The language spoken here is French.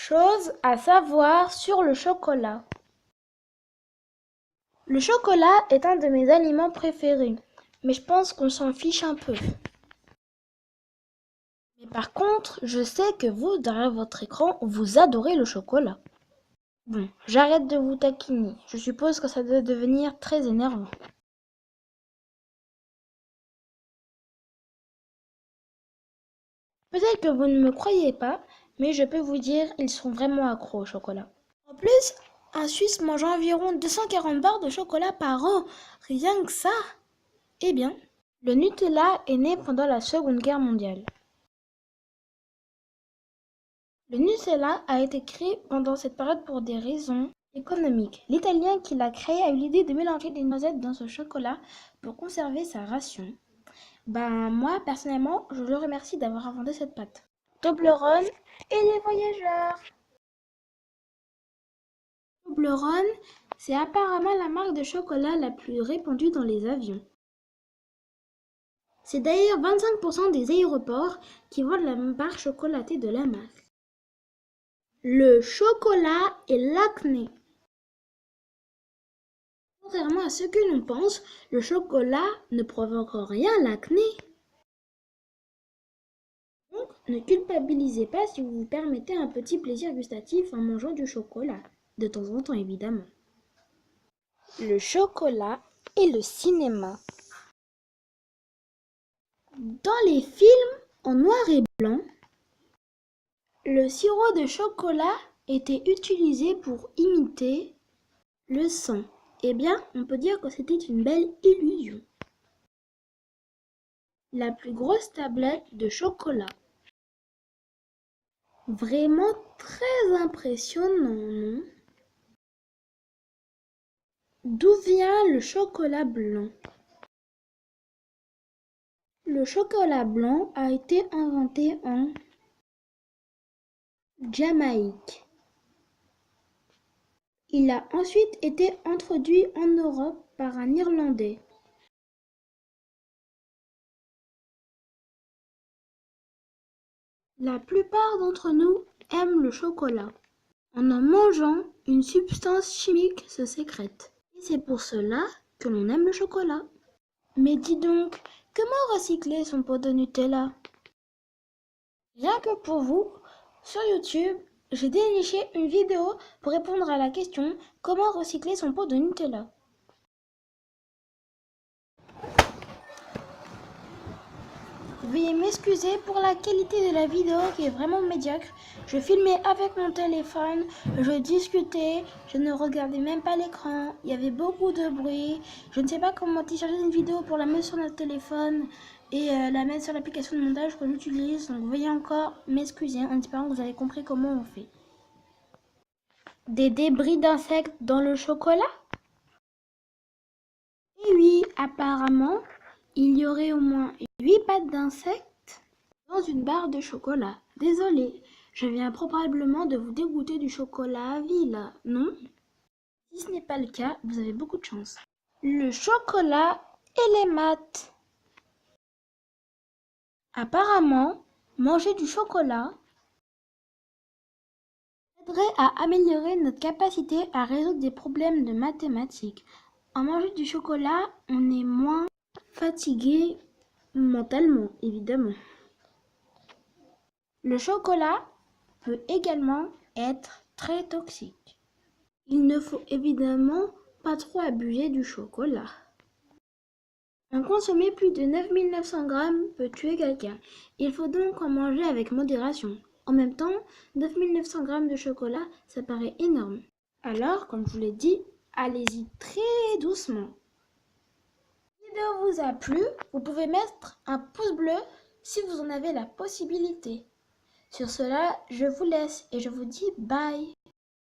Chose à savoir sur le chocolat. Le chocolat est un de mes aliments préférés, mais je pense qu'on s'en fiche un peu. Mais par contre, je sais que vous, derrière votre écran, vous adorez le chocolat. Bon, j'arrête de vous taquiner. Je suppose que ça doit devenir très énervant. Peut-être que vous ne me croyez pas, mais je peux vous dire, ils sont vraiment accros au chocolat. En plus, un Suisse mange environ 240 barres de chocolat par an. Rien que ça. Eh bien, le Nutella est né pendant la Seconde Guerre mondiale. Le Nutella a été créé pendant cette période pour des raisons économiques. L'Italien qui l'a créé a eu l'idée de mélanger des noisettes dans ce chocolat pour conserver sa ration. Moi, personnellement, je le remercie d'avoir inventé cette pâte. Toblerone et les voyageurs. Toblerone, c'est apparemment la marque de chocolat la plus répandue dans les avions. C'est d'ailleurs 25% des aéroports qui vendent la barre chocolatée de la marque. Le chocolat et l'acné. Contrairement à ce que l'on pense, le chocolat ne provoque en rien l'acné. Donc, ne culpabilisez pas si vous vous permettez un petit plaisir gustatif en mangeant du chocolat, de temps en temps évidemment. Le chocolat et le cinéma. Dans les films en noir et blanc, le sirop de chocolat était utilisé pour imiter le sang. Eh bien, on peut dire que c'était une belle illusion. La plus grosse tablette de chocolat. Vraiment très impressionnant, non? D'où vient le chocolat blanc? Le chocolat blanc a été inventé en Jamaïque. Il a ensuite été introduit en Europe par un Irlandais. La plupart d'entre nous aiment le chocolat. En en mangeant, une substance chimique se sécrète. Et c'est pour cela que l'on aime le chocolat. Mais dis donc, comment recycler son pot de Nutella? Rien que pour vous, sur YouTube, j'ai déniché une vidéo pour répondre à la question comment recycler son pot de Nutella. Veuillez m'excuser pour la qualité de la vidéo qui est vraiment médiocre. Je filmais avec mon téléphone, je discutais, je ne regardais même pas l'écran. Il y avait beaucoup de bruit. Je ne sais pas comment télécharger une vidéo pour la mettre sur notre téléphone et la mettre sur l'application de montage que j'utilise. Donc veuillez encore m'excuser en espérant que vous avez compris comment on fait. Des débris d'insectes dans le chocolat? Et oui, apparemment, il y aurait au moins 8 pattes d'insectes dans une barre de chocolat. Désolée, je viens probablement de vous dégoûter du chocolat à vie là, non? Si ce n'est pas le cas, vous avez beaucoup de chance. Le chocolat et les maths. Apparemment, manger du chocolat aiderait à améliorer notre capacité à résoudre des problèmes de mathématiques. En mangeant du chocolat, on est moins fatigué mentalement, évidemment. Le chocolat peut également être très toxique. Il ne faut évidemment pas trop abuser du chocolat. En consommer plus de 9900 grammes peut tuer quelqu'un. Il faut donc en manger avec modération. En même temps, 9900 grammes de chocolat, ça paraît énorme. Alors, comme je vous l'ai dit, allez-y très doucement. Si la vidéo vous a plu, vous pouvez mettre un pouce bleu si vous en avez la possibilité. Sur cela, je vous laisse et je vous dis bye.